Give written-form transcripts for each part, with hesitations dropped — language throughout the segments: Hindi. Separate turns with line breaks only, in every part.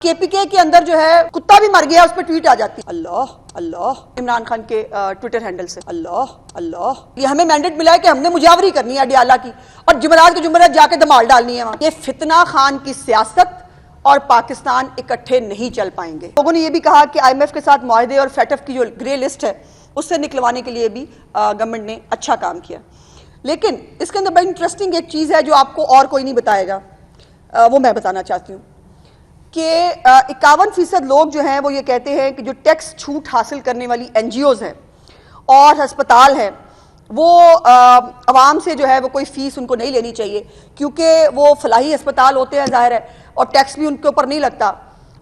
केपीके के अंदर जो है कुत्ता भी मर गया, उस पर ट्वीट आ जाती है अल्लाह अल्लाह, इमरान खान के ट्विटर हैंडल से अल्लाह अल्लाह। ये हमें मैंडेट मिला है कि हमने मुजावरी करनी है अडियाला की और जुमेरात को जुमेरात जाके धमाल डालनी है वहां। ये फितना खान की सियासत और पाकिस्तान इकट्ठे नहीं चल पाएंगे। लोगों ने यह भी कहा कि IMF के साथ मुआहदे और FATF की जो ग्रे लिस्ट है उससे निकलवाने के लिए भी गवर्नमेंट ने अच्छा काम किया। लेकिन इसके अंदर बड़ी इंटरेस्टिंग एक चीज है जो आपको और कोई नहीं बताएगा, वो मैं बताना चाहती हूँ कि 51% लोग जो हैं वो ये कहते हैं कि जो टैक्स छूट हासिल करने वाली NGOs हैं और अस्पताल है वो आवाम से जो है वो कोई फीस उनको नहीं लेनी चाहिए, क्योंकि वो फलाही अस्पताल होते हैं जाहिर है और टैक्स भी उनके ऊपर नहीं लगता।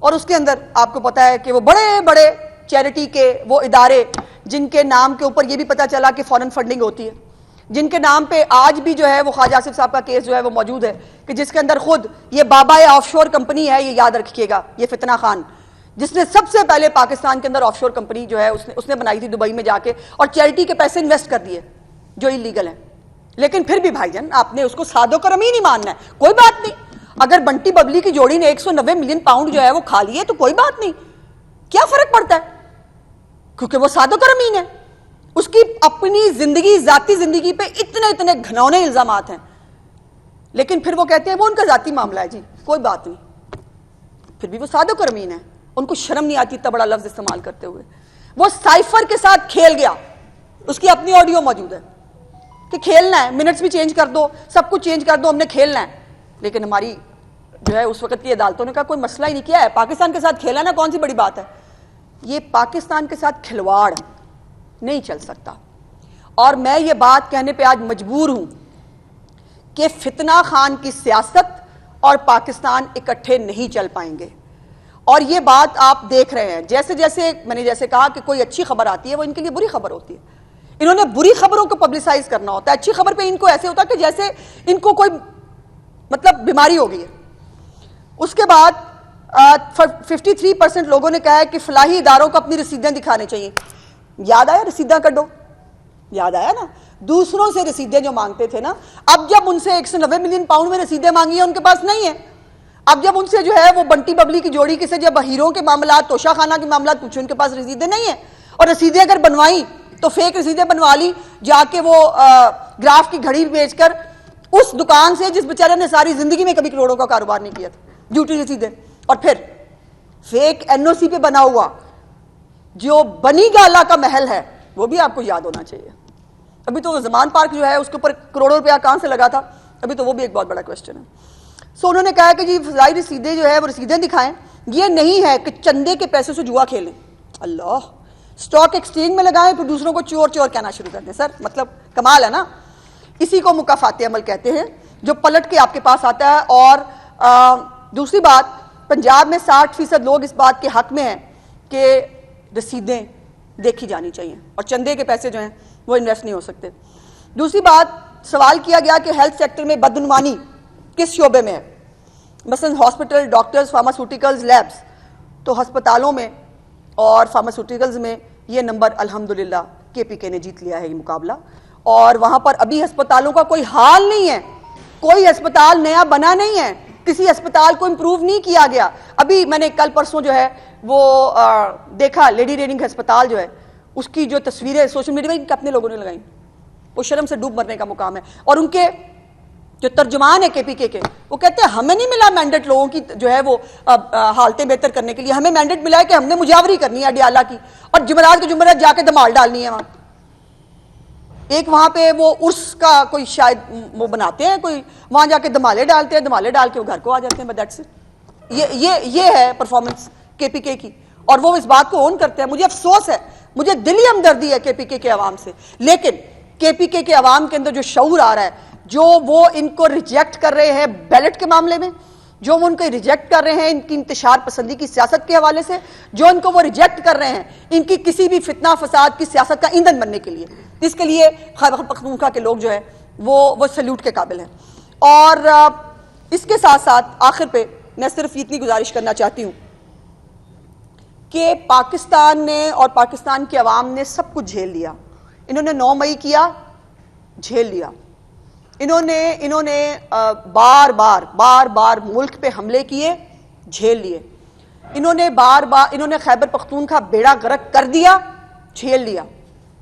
और उसके अंदर आपको पता है कि वो बड़े बड़े चैरिटी के वो इदारे जिनके नाम के ऊपर ये भी पता चला कि फॉरेन फंडिंग होती है, जिनके नाम पे आज भी जो है वो ख्वाजा आसिफ साहब का केस जो है वो मौजूद है कि जिसके अंदर खुद ये बाबा ऑफशोर कंपनी है, ये याद रखिएगा, ये फितना खान जिसने सबसे पहले पाकिस्तान के अंदर ऑफशोर कंपनी जो है उसने बनाई थी दुबई में जाके और चैरिटी के पैसे इन्वेस्ट कर दिए जो इलीगल है। लेकिन फिर भी भाईजान आपने उसको सादो करम ही नहीं मानना है, कोई बात नहीं। अगर बंटी बबली की जोड़ी ने 190 मिलियन पाउंड जो है वो खा लिए तो कोई बात नहीं, क्या फर्क पड़ता है, क्योंकि वो सादो करमीन है। उसकी अपनी जिंदगी, जाती जिंदगी पे इतने इतने घिनौने इल्जामात हैं, लेकिन फिर वो कहते हैं वो उनका जाती मामला है जी, कोई बात नहीं। फिर भी वो सादो करमीन है, उनको शर्म नहीं आती इतना बड़ा लफ्ज इस्तेमाल करते हुए। वो साइफर के साथ खेल गया, उसकी अपनी ऑडियो मौजूद है कि खेलना है, मिनट्स भी चेंज कर दो, सब कुछ चेंज कर दो, हमने खेलना है। लेकिन हमारी जो है उस वक्त की अदालतों ने कहा कोई मसला ही नहीं किया है, पाकिस्तान के साथ खेला ना, कौन सी बड़ी बात है। ये पाकिस्तान के साथ खिलवाड़ नहीं चल सकता। और मैं ये बात कहने पे आज मजबूर हूं कि फितना खान की सियासत और पाकिस्तान इकट्ठे नहीं चल पाएंगे। और ये बात आप देख रहे हैं, जैसे जैसे मैंने जैसे कहा कि कोई अच्छी खबर आती है वो इनके लिए बुरी खबर होती है। इन्होंने बुरी खबरों को पब्लिसाइज करना होता है, अच्छी खबर पे इनको ऐसे होता है कि जैसे इनको कोई मतलब बीमारी हो गई है। उसके बाद 53% लोगों ने कहा है कि फलाही इदारों को अपनी रसीदें दिखाने चाहिए। याद आया, रसीदा कड्डो, याद आया ना, दूसरों से रसीदें जो मांगते थे ना, अब जब उनसे 190 मिलियन पाउंड में रसीदें मांगी है उनके पास नहीं है। अब जब उनसे जो है वो बंटी बबली की जोड़ी के से जब हीरों के मामला, तोशा खाना के मामला पूछे, उनके पास रसीदें नहीं है। और रसीदें अगर बनवाई तो फेक रसीदें बनवा ली जाके वो ग्राफ की घड़ी बेचकर उस दुकान से जिस बेचारे ने सारी जिंदगी में कभी करोड़ों का कारोबार नहीं किया था, झूठी रसीदें। और फिर फेक NOC पे बना हुआ जो बनी गाला का महल है वो भी आपको याद होना चाहिए। अभी तो जमान पार्क जो है उसके ऊपर करोड़ों रुपया कहां से लगा था, अभी तो वो भी एक बहुत बड़ा क्वेश्चन है। सो उन्होंने कहा कि जी फजाई रसीदें जो है वो रसीदें दिखाएं, ये नहीं है कि चंदे के पैसे से जुआ खेलें। अल्लाह, स्टॉक एक्सचेंज में लगाएं तो दूसरों को चोर चोर कहना शुरू कर दें। सर मतलब कमाल है ना। इसी को मुकाफाते अमल कहते हैं, जो पलट के आपके पास आता है। और दूसरी बात, पंजाब में 60% लोग इस बात के हक में हैं कि रसीदें देखी जानी चाहिए और चंदे के पैसे जो हैं वो इन्वेस्ट नहीं हो सकते। दूसरी बात, सवाल किया गया कि हेल्थ सेक्टर में बदनुमानी किस शोबे में है, मसलन हॉस्पिटल, डॉक्टर्स, फार्मास्यूटिकल्स, लैब्स। तो अस्पतालों में और फार्मास्यूटिकल्स में ये नंबर अल्हम्दुलिल्लाह KPK ने जीत लिया है ये मुकाबला। और वहां पर अभी अस्पतालों का कोई हाल नहीं है, कोई अस्पताल नया बना नहीं है, किसी अस्पताल को इंप्रूव नहीं किया गया। अभी मैंने कल परसों जो है वो देखा, लेडी रेडिंग अस्पताल जो है उसकी जो तस्वीरें सोशल मीडिया में अपने लोगों ने लगाई, वो शर्म से डूब मरने का मुकाम है। और उनके जो तर्जुमान है KPK के, वो कहते हैं हमें नहीं मिला मैंडेट लोगों की जो है वो हालतें बेहतर करने के लिए, हमें मैंडेट मिला है कि हमने मुजावरी करनी है अडियाला की और जुमेरात को जुमेरात जाके धमाल डालनी है वहां। एक वहां पे वो उर्स का कोई शायद वो बनाते हैं, कोई वहां जाके धमाले डालते हैं, धमाले डाल के वो घर को आ जाते हैं। That's it. ये है परफॉर्मेंस KPK की, और वो इस बात को ओन करते हैं। मुझे अफसोस है, मुझे दिली हमदर्दी है KPK के अवाम से, लेकिन KPK के अवाम के अंदर जो शऊर आ रहा है, जो वो इनको रिजेक्ट कर रहे हैं बैलेट के मामले में, जो वो उनको रिजेक्ट कर रहे हैं इनकी इंतशार पसंदी की सियासत के हवाले से, जो इनको वो रिजेक्ट कर रहे हैं इनकी किसी भी फितना फसाद की सियासत का ईंधन बनने के लिए, इसके लिए खैबर पख्तूनख्वा के लोग जो है वो सल्यूट के काबिल हैं। और इसके साथ साथ आखिर पे मैं सिर्फ इतनी गुजारिश करना चाहती हूं कि पाकिस्तान ने और पाकिस्तान के अवाम ने सब कुछ झेल लिया। इन्होंने 9 मई किया, झेल लिया। इन्होंने बार बार मुल्क पे हमले किए, झेल लिए। इन्होंने बार बार इन्होंने खैबर पख्तूनख्वा बेड़ा गर्क कर दिया, झेल लिया।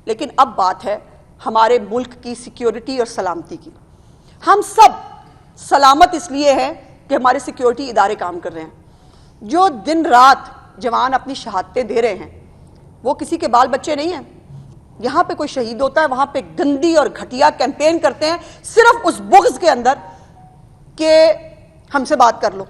लेकिन अब बात है हमारे मुल्क की सिक्योरिटी और सलामती की। हम सब सलामत इसलिए हैं कि हमारे सिक्योरिटी इदारे काम कर रहे हैं। जो दिन रात जवान अपनी शहादतें दे रहे हैं वो किसी के बाल बच्चे नहीं हैं। यहां पे कोई शहीद होता है, वहां पे गंदी और घटिया कैंपेन करते हैं सिर्फ उस बुग़्ज़ के अंदर कि हमसे बात कर लो।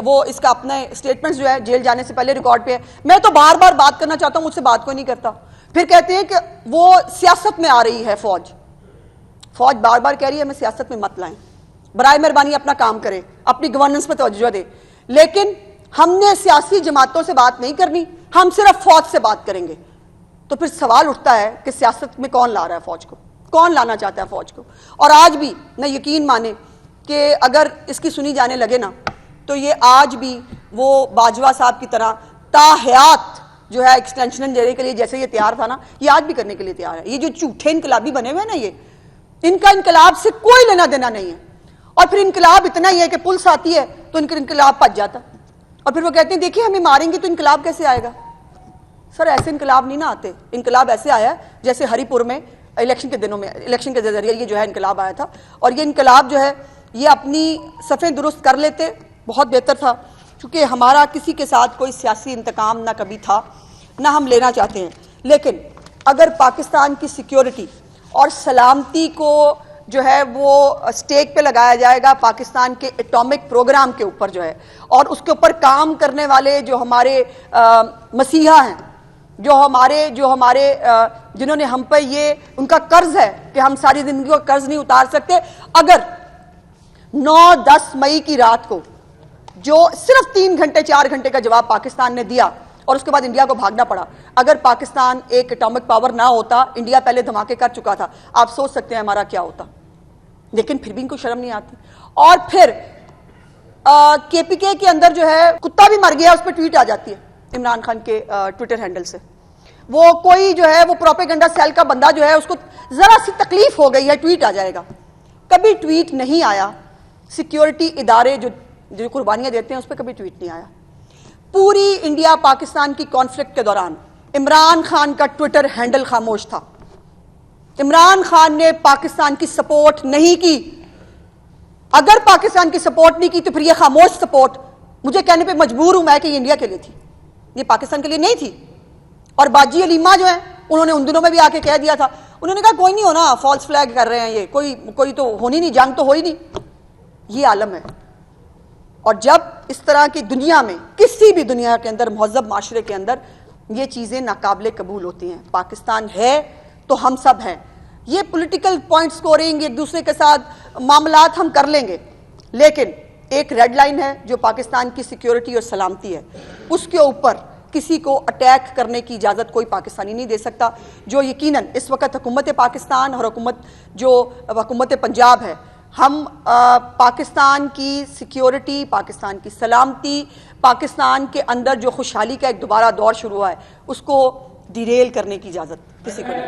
वो इसका अपना स्टेटमेंट्स जो है जेल जाने से पहले रिकॉर्ड पे है, मैं तो बार बार बात करना चाहता हूं, मुझसे बात कोई नहीं करता। फिर कहते हैं कि वो सियासत में आ रही है फौज बार बार कह रही है हमें सियासत में मत लाएं, बराए मेहरबानी अपना काम करें, अपनी गवर्नेंस पर तवज्जो दें। लेकिन हमने सियासी जमातों से बात नहीं करनी, हम सिर्फ फौज से बात करेंगे। तो फिर सवाल उठता है कि सियासत में कौन ला रहा है फौज को, कौन लाना चाहता है फौज को। और आज भी न यकीन माने कि अगर इसकी सुनी जाने लगे ना तो ये आज भी वो बाजवा साहब की तरह ताहयात जो है एक्सटेंशन देने के लिए जैसे ये तैयार था ना, ये आज भी करने के लिए तैयार है। ये जो झूठे इनकलाबी बने हुए हैं ना, ये इनका इनकलाब से कोई लेना देना नहीं है। और फिर इनकलाब इतना ही है कि पुलिस आती है तो इनका इनकलाब भज जाता, और फिर वो कहते हैं देखिए हमें मारेंगे तो इनकलाब कैसे आएगा। सर ऐसे इनकलाब नहीं ना आते। इनकलाब ऐसे आया जैसे हरिपुर में इलेक्शन के दिनों में, इलेक्शन के जरिए ये जो है इनकलाब आया था। और ये इनकलाब जो है ये अपनी सफ़ें दुरुस्त कर लेते, बहुत बेहतर था, क्योंकि हमारा किसी के साथ कोई सियासी इंतकाम ना कभी था ना हम लेना चाहते हैं। लेकिन अगर पाकिस्तान की सिक्योरिटी और सलामती को जो है वो स्टेक पे लगाया जाएगा पाकिस्तान के एटॉमिक प्रोग्राम के ऊपर जो है, और उसके ऊपर काम करने वाले जो हमारे मसीहा हैं, जो हमारे जिन्होंने हम पर ये उनका कर्ज है कि हम सारी जिंदगी का कर्ज नहीं उतार सकते। अगर 9-10 मई की रात को जो सिर्फ 3 घंटे 4 घंटे का जवाब पाकिस्तान ने दिया और उसके बाद इंडिया को भागना पड़ा, अगर पाकिस्तान एक एटॉमिक पावर ना होता, इंडिया पहले धमाके कर चुका था, आप सोच सकते हैं हमारा क्या होता। लेकिन फिर भी इनको शर्म नहीं आती। और फिर केपीके के अंदर जो है कुत्ता भी मर गया उस पर ट्वीट आ जाती है इमरान खान के ट्विटर हैंडल से। वो कोई जो है वो प्रोपेगेंडा सेल का बंदा जो है उसको जरा सी तकलीफ हो गई है ट्वीट आ जाएगा। कभी ट्वीट नहीं आया। सिक्योरिटी इदारे जो कुर्बानियां देते हैं उस पर कभी ट्वीट नहीं आया। पूरी इंडिया पाकिस्तान की कॉन्फ्लिक्ट के दौरान इमरान खान का ट्विटर हैंडल खामोश था। इमरान खान ने पाकिस्तान की सपोर्ट नहीं की। अगर पाकिस्तान की सपोर्ट नहीं की तो फिर यह खामोश सपोर्ट मुझे कहने पे मजबूर हूं मैं कि ये इंडिया के लिए थी, ये पाकिस्तान के लिए नहीं थी। और बाजी अलीमा जो है उन्होंने उन दिनों में भी आके कह दिया था, उन्होंने कहा कोई नहीं होना, फॉल्स फ्लैग कर रहे हैं ये, कोई तो होनी नहीं, जंग तो हो ही नहीं। ये आलम है। और जब इस तरह की दुनिया में, किसी भी दुनिया के अंदर, महज़ब माशरे के अंदर ये चीज़ें नाकाबिले कबूल होती हैं। पाकिस्तान है तो हम सब हैं। ये पॉलिटिकल पॉइंट स्कोरिंग एक दूसरे के साथ मामलात हम कर लेंगे, लेकिन एक रेड लाइन है जो पाकिस्तान की सिक्योरिटी और सलामती है, उसके ऊपर किसी को अटैक करने की इजाज़त कोई पाकिस्तानी नहीं दे सकता। जो यकीनन इस वक्त हुकूमत पाकिस्तान और हुकूमत पंजाब है, हम पाकिस्तान की सिक्योरिटी, पाकिस्तान की सलामती, पाकिस्तान के अंदर जो खुशहाली का एक दोबारा दौर शुरू हुआ है उसको डिरेल करने की इजाज़त किसी को नहीं।